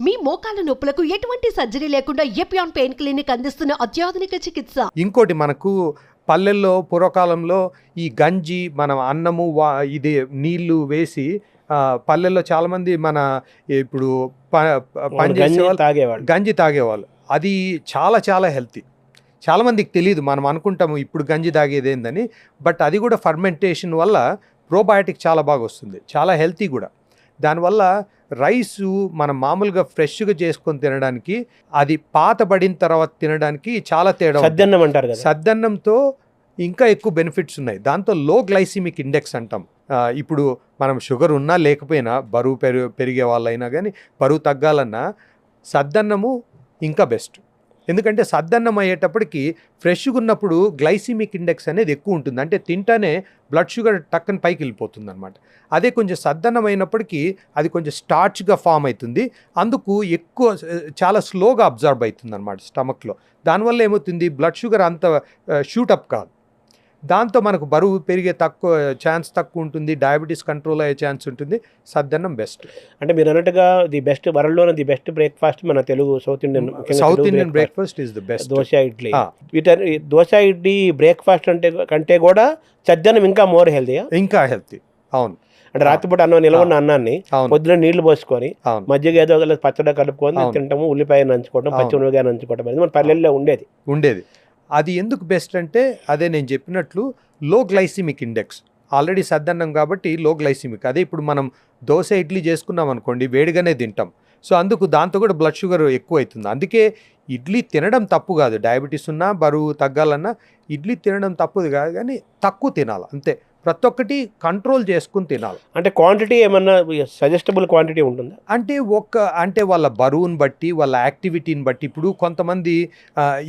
మీ మోకాల నొప్పులకు ఎటువంటి సర్జరీ లేకుండా ఎపియాన్ పెయిన్ క్లినిక్ అందిస్తున్న అత్యాధునిక చికిత్స. ఇంకోటి మనకు పల్లెల్లో పూర్వకాలంలో ఈ గంజి మనం అన్నము ఇది నీళ్లు వేసి పల్లెల్లో చాలామంది మన ఇప్పుడు పని చేసేవాళ్ళు గంజి తాగేవాళ్ళు. అది చాలా చాలా హెల్తీ. చాలామందికి తెలియదు, మనం అనుకుంటాము ఇప్పుడు గంజి తాగేది ఏందని, బట్ అది కూడా ఫర్మెంటేషన్ వల్ల ప్రోబయాటిక్ చాలా బాగా వస్తుంది, చాలా హెల్తీ కూడా. దానివల్ల రైసు మనం మామూలుగా ఫ్రెష్గా చేసుకొని తినడానికి, అది పాతబడిన తర్వాత తినడానికి చాలా తేడా. సద్దన్నం అంటారు కదా, సద్దన్నంతో ఇంకా ఎక్కువ బెనిఫిట్స్ ఉన్నాయి. దాంతో లో గ్లైసిమిక్ ఇండెక్స్ అంటాం. ఇప్పుడు మనం షుగర్ ఉన్నా లేకపోయినా, బరువు పెరిగే వాళ్ళైనా కానీ బరువు తగ్గాలన్నా సద్దన్నము ఇంకా బెస్ట్. ఎందుకంటే సద్దన్నం అయ్యేటప్పటికి ఫ్రెష్గా ఉన్నప్పుడు గ్లైసిమిక్ ఇండెక్స్ అనేది ఎక్కువ ఉంటుంది, అంటే తింటానే బ్లడ్ షుగర్ టక్కన పైకి వెళ్ళిపోతుంది అనమాట. అదే కొంచెం సద్దన్నం అయినప్పటికీ అది కొంచెం స్టార్చ్గా ఫామ్ అవుతుంది, అందుకు ఎక్కువ చాలా స్లోగా అబ్జర్వ్ అవుతుంది అనమాట స్టమక్లో. దానివల్ల ఏమవుతుంది, బ్లడ్ షుగర్ అంత షూటప్ కాదు. దాంతో మనకు బరువు పెరిగే ఛాన్స్ తక్కువ ఉంటుంది, డయాబెటీస్ కంట్రోల్ అయ్యే ఛాన్స్ ఉంటుంది. సద్దన్నం బెస్ట్. అంటే మీరు అన్నట్టుగా ది బెస్ట్ వరల్డ్లోనే ది బెస్ట్ బ్రేక్ఫాస్ట్ మన Telugu south Indian breakfast is the best. Dosa idli. Dosa idli breakfast కంటే కూడా సద్దన్నం ఇంకా మోర్ హెల్తీ. ఇంకా హెల్తీ, అవును. అంటే రాత్రిపూట అన్నం నిలవన్న అన్నాన్ని పొద్దున నీళ్లు పోసుకొని మజ్జిగ ఏదో పచ్చడి కలుపుకొని తింటాము, ఉల్లిపాయ నంచుకోవడం, పచ్చిమిరపకాయ నంచుకోవడం అనేది మన పల్లెల్లో ఉండేది. అది ఎందుకు బెస్ట్ అంటే, అదే నేను చెప్పినట్లు లో గ్లైసిమిక్ ఇండెక్స్. ఆల్రెడీ సద్దన్నం కాబట్టి లో గ్లైసిమిక్. అదే ఇప్పుడు మనం దోశ ఇడ్లీ చేసుకున్నాం అనుకోండి, వేడిగానే తింటాం. సో అందుకు దాంతో కూడా బ్లడ్ షుగర్ ఎక్కువ అవుతుంది. అందుకే ఇడ్లీ తినడం తప్పు కాదు, డయాబెటీస్ ఉన్నా బరువు తగ్గాలన్నా ఇడ్లీ తినడం తప్పుది కాదు, కానీ తక్కువ తినాలి అంతే. ప్రతి ఒక్కటి కంట్రోల్ చేసుకుని తినాలి. అంటే క్వాంటిటీ ఏమన్నా సజెస్టబుల్ క్వాంటిటీ ఉంటుందా? అంటే వాళ్ళ బరువుని బట్టి, వాళ్ళ యాక్టివిటీని బట్టి. ఇప్పుడు కొంతమంది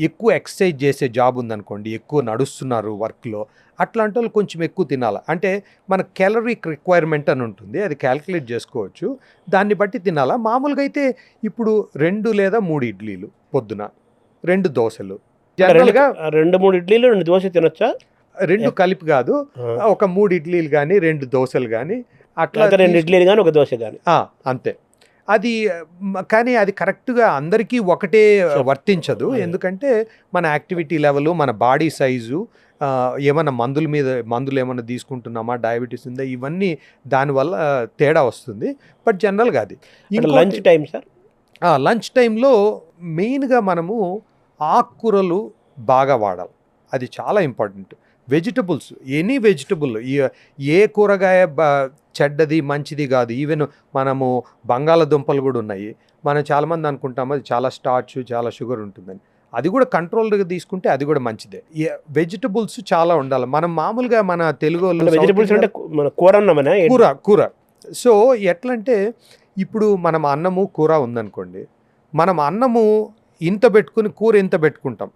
ఎక్కువ ఎక్సర్సైజ్ చేసే జాబ్ ఉందనుకోండి, ఎక్కువ నడుస్తున్నారు వర్క్లో, అట్లాంటి వాళ్ళు కొంచెం ఎక్కువ తినాలి. అంటే మన క్యాలరీక్ రిక్వైర్మెంట్ అని ఉంటుంది, అది క్యాల్కులేట్ చేసుకోవచ్చు, దాన్ని బట్టి తినాలా. మామూలుగా అయితే ఇప్పుడు 2 లేదా 3 ఇడ్లీలు పొద్దున, 2 దోశలు, జనరల్గా 2-3 ఇడ్లీలు 2 దోశ తినొచ్చా? 2 కలిపి కాదు, ఒక 3 ఇడ్లీలు కానీ 2 దోశలు కానీ, అట్లా 2 ఇడ్లీలు కానీ 1 దోశ కానీ, అంతే. అది కానీ అది కరెక్ట్గా అందరికీ ఒకటే వర్తించదు. ఎందుకంటే మన యాక్టివిటీ లెవెల్, మన బాడీ సైజు, ఏమన్నా మందులు ఏమన్నా తీసుకుంటున్నామా, డయాబెటీస్ ఉందా, ఇవన్నీ దానివల్ల తేడా వస్తుంది. బట్ జనరల్గా అది లంచ్ టైం సార్. లంచ్ టైంలో మెయిన్గా మనము ఆకుకూరలు బాగా వాడాలి, అది చాలా ఇంపార్టెంట్. వెజిటబుల్స్, ఎనీ వెజిటబుల్, ఏ కూరగాయ చెడ్డది మంచిది కాదు. ఈవెన్ మనము బంగాళదుంపలు కూడా ఉన్నాయి. మనం చాలామంది అనుకుంటాము అది చాలా స్టార్చ్, చాలా షుగర్ ఉంటుందని. అది కూడా కంట్రోల్గా తీసుకుంటే అది కూడా మంచిదే. వెజిటబుల్స్ చాలా ఉండాలి. మనం మామూలుగా మన తెలుగు వెజిటబుల్స్ అంటే కూర. సో ఎట్లంటే ఇప్పుడు మనం అన్నము కూర ఉందనుకోండి, మనం అన్నము ఇంత పెట్టుకుని కూర ఇంత పెట్టుకుంటాం.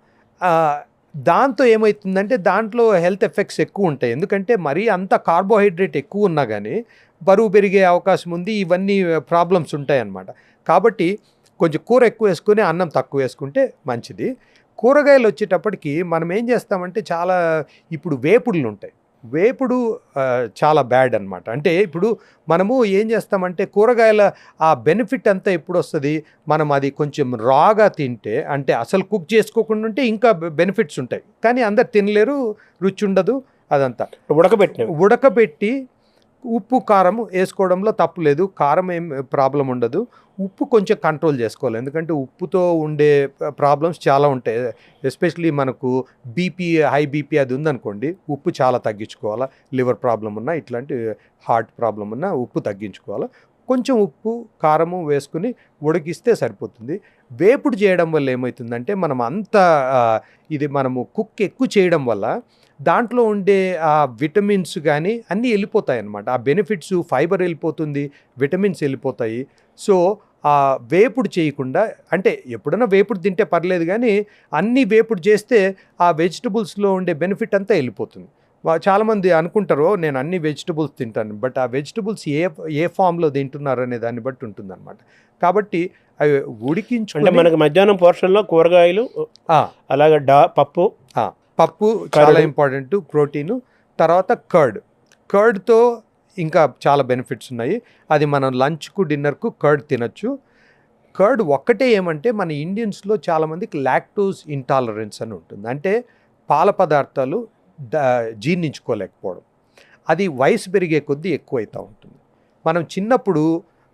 దాంతో ఏమవుతుందంటే దాంట్లో హెల్త్ ఎఫెక్ట్స్ ఎక్కువ ఉంటాయి. ఎందుకంటే మరీ అంత కార్బోహైడ్రేట్ ఎక్కువ ఉన్నా కానీ బరువు పెరిగే అవకాశం ఉంది, ఇవన్నీ ప్రాబ్లమ్స్ ఉంటాయన్నమాట. కాబట్టి కొంచెం కూర ఎక్కువ వేసుకొని అన్నం తక్కువ వేసుకుంటే మంచిది. కూరగాయలు వచ్చేటప్పటికి మనం ఏం చేస్తామంటే, చాలా ఇప్పుడు వేపుడులు ఉంటాయి. వేపుడు చాలా బ్యాడ్ అనమాట. అంటే ఇప్పుడు మనము ఏం చేస్తామంటే, కూరగాయల ఆ బెనిఫిట్ అంతా ఎప్పుడు వస్తుంది, మనం అది కొంచెం రాగా తింటే, అంటే అసలు కుక్ చేసుకోకుండా ఉంటే ఇంకా బెనిఫిట్స్ ఉంటాయి. కానీ అందరు తినలేరు, రుచి ఉండదు. అదంతా ఉడకబెట్టి ఉప్పు కారం వేసుకోవడంలో తప్పు లేదు, కారం ఏం ప్రాబ్లం ఉండదు. ఉప్పు కొంచెం కంట్రోల్ చేసుకోవాలి, ఎందుకంటే ఉప్పుతో ఉండే ప్రాబ్లమ్స్ చాలా ఉంటాయి. ఎస్పెషలీ మనకు హై బీపీ అది ఉందనుకోండి, ఉప్పు చాలా తగ్గించుకోవాలా. లివర్ ప్రాబ్లం ఉన్నా, ఇట్లాంటి హార్ట్ ప్రాబ్లం ఉన్నా ఉప్పు తగ్గించుకోవాలా. కొంచెం ఉప్పు కారము వేసుకుని ఉడికిస్తే సరిపోతుంది. వేపుడు చేయడం వల్ల ఏమవుతుందంటే, మనం మనము కుక్ ఎక్కువ చేయడం వల్ల దాంట్లో ఉండే ఆ విటమిన్స్ కానీ అన్నీ వెళ్ళిపోతాయి అన్నమాట. ఆ బెనిఫిట్స్, ఫైబర్ వెళ్ళిపోతుంది, విటమిన్స్ వెళ్ళిపోతాయి. సో ఆ వేపుడు చేయకుండా, అంటే ఎప్పుడైనా వేపుడు తింటే పర్లేదు, కానీ అన్నీ వేపుడు చేస్తే ఆ వెజిటబుల్స్లో ఉండే బెనిఫిట్ అంతా వెళ్ళిపోతుంది. చాలామంది అనుకుంటారు నేను అన్ని వెజిటబుల్స్ తింటాను, బట్ ఆ వెజిటబుల్స్ ఏ ఫామ్లో తింటున్నారు అనే దాన్ని బట్టి ఉంటుందన్నమాట. కాబట్టి అవి ఉడికించుకుంటే మనకు మధ్యాహ్నం పోర్షన్లో కూరగాయలు, అలాగే పప్పు చాలా ఇంపార్టెంట్, ప్రోటీను. తర్వాత కర్డ్తో ఇంకా చాలా బెనిఫిట్స్ ఉన్నాయి. అది మనం లంచ్కు డిన్నర్కు కర్డ్ తినచ్చు. కర్డ్ ఒక్కటే ఏమంటే మన ఇండియన్స్లో చాలామందికి లాక్టోజ్ ఇంటాలరెన్స్ అని ఉంటుంది. అంటే పాల పదార్థాలు జీర్ణించుకోలేకపోవడం. అది వయసు పెరిగే కొద్దీ ఎక్కువైతూ ఉంటుంది. మనం చిన్నప్పుడు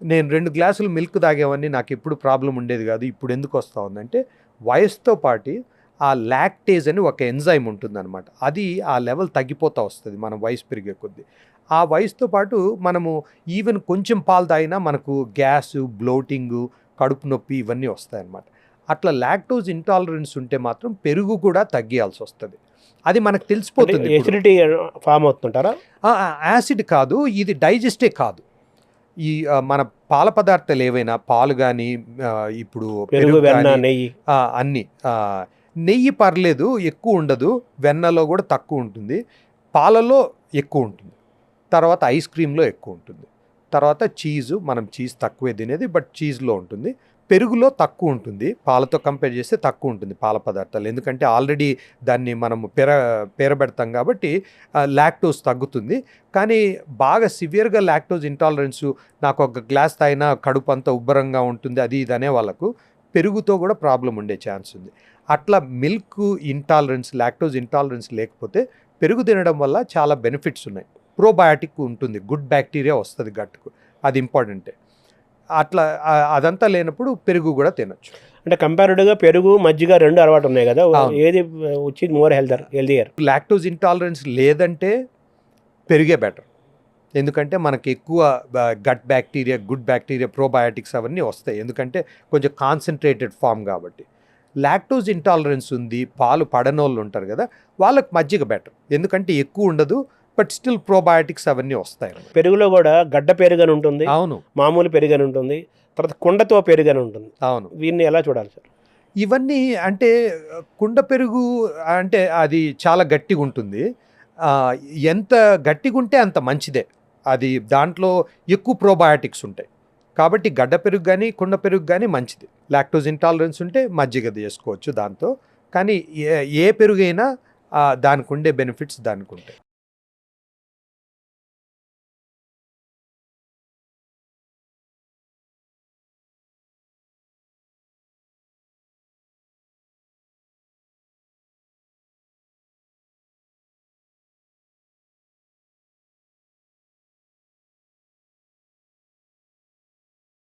నేను 2 గ్లాసులు మిల్క్ తాగేవన్నీ నాకు ఎప్పుడు ప్రాబ్లం ఉండేది కాదు. ఇప్పుడు ఎందుకు వస్తూ ఉందంటే వయసుతో పాటు ఆ లాక్టేజ్ అని ఒక ఎంజైమ్ ఉంటుందన్నమాట. అది ఆ లెవెల్ తగ్గిపోతూ వస్తుంది మనం వయసు పెరిగే కొద్దీ. ఆ వయసుతో పాటు మనము ఈవెన్ కొంచెం పాలు తాగినా మనకు గ్యాసు, బ్లోటింగు, కడుపు నొప్పి ఇవన్నీ వస్తాయన్నమాట. అట్లా లాక్టోజ్ ఇంటాలరెన్స్ ఉంటే మాత్రం పెరుగు కూడా తగ్గియాల్సి వస్తుంది. అది మనకు తెలిసిపోతుంది. Acidity form అవుతుంటారా? యాసిడ్ కాదు, ఇది డైజెస్టే కాదు. ఈ మన పాల పదార్థాలు ఏవైనా పాలు కానీ ఇప్పుడు పెరుగు, వెన్న, నెయ్యి అన్నీ. నెయ్యి పర్లేదు, ఎక్కువ ఉండదు. వెన్నలో కూడా తక్కువ ఉంటుంది. పాలలో ఎక్కువ ఉంటుంది. తర్వాత ఐస్ క్రీమ్లో ఎక్కువ ఉంటుంది. తర్వాత చీజు, మనం చీజ్ తక్కువే తినేది, బట్ చీజ్లో ఉంటుంది. పెరుగులో తక్కువ ఉంటుంది, పాలతో కంపేర్ చేస్తే తక్కువ ఉంటుంది పాల పదార్థాలు. ఎందుకంటే ఆల్రెడీ దాన్ని మనము పెరబెడతాం కాబట్టి లాక్టోజ్ తగ్గుతుంది. కానీ బాగా సివియర్గా లాక్టోజ్ ఇంటాలరెన్స్, నాకు ఒక గ్లాస్ తాగినా కడుపు అంతా ఉబ్బరంగా ఉంటుంది అది ఇది అనే వాళ్ళకు పెరుగుతో కూడా ప్రాబ్లం ఉండే ఛాన్స్ ఉంది. అట్లా మిల్క్ ఇంటాలరెన్స్, లాక్టోజ్ ఇంటాలరెన్స్ లేకపోతే పెరుగు తినడం వల్ల చాలా బెనిఫిట్స్ ఉన్నాయి. ప్రోబయాటిక్ ఉంటుంది, గుడ్ బ్యాక్టీరియా వస్తుంది గట్టుకు, అది ఇంపార్టెంటే. అట్లా అదంతా లేనప్పుడు పెరుగు కూడా తినొచ్చు. అంటే కంపారిటివ్గా పెరుగు, మజ్జిగ 2 అలవాటు ఉన్నాయి కదా, ఏది వచ్చి మోర్ హెల్దియర్? లాక్టోజ్ ఇంటాలరెన్స్ లేదంటే పెరుగే బెటర్. ఎందుకంటే మనకి ఎక్కువ gut bacteria, good bacteria, probiotics అవన్నీ వస్తాయి. ఎందుకంటే కొంచెం కాన్సన్ట్రేటెడ్ ఫామ్ కాబట్టి. లాక్టోజ్ ఇంటాలరెన్స్ ఉంది, పాలు పడనోళ్ళు ఉంటారు కదా, వాళ్ళకి మజ్జిగ బెటర్. ఎందుకంటే ఎక్కువ ఉండదు, బట్ స్టిల్ ప్రోబయాటిక్స్ అవన్నీ వస్తాయి. పెరుగులో కూడా గడ్డ పెరుగని ఉంటుంది, అవును, మామూలు పెరుగని ఉంటుంది, తర్వాత కుండతో పెరుగని ఉంటుంది. అవును. వీటిని ఎలా చూడాలి సార్? ఇవన్నీ అంటే కుండ పెరుగు అంటే అది చాలా గట్టిగా ఉంటుంది. ఎంత గట్టిగా ఉంటే అంత మంచిదే. అది దాంట్లో ఎక్కువ ప్రోబయాటిక్స్ ఉంటాయి కాబట్టి గడ్డ పెరుగు కానీ కుండ పెరుగు కానీ మంచిది. లాక్టోజ్ ఇంటాలరెన్స్ ఉంటే మజ్జిగ చేసుకోవచ్చు దాంతో. కానీ ఏ పెరుగైనా దానికి ఉండే బెనిఫిట్స్ దానికి ఉంటాయి.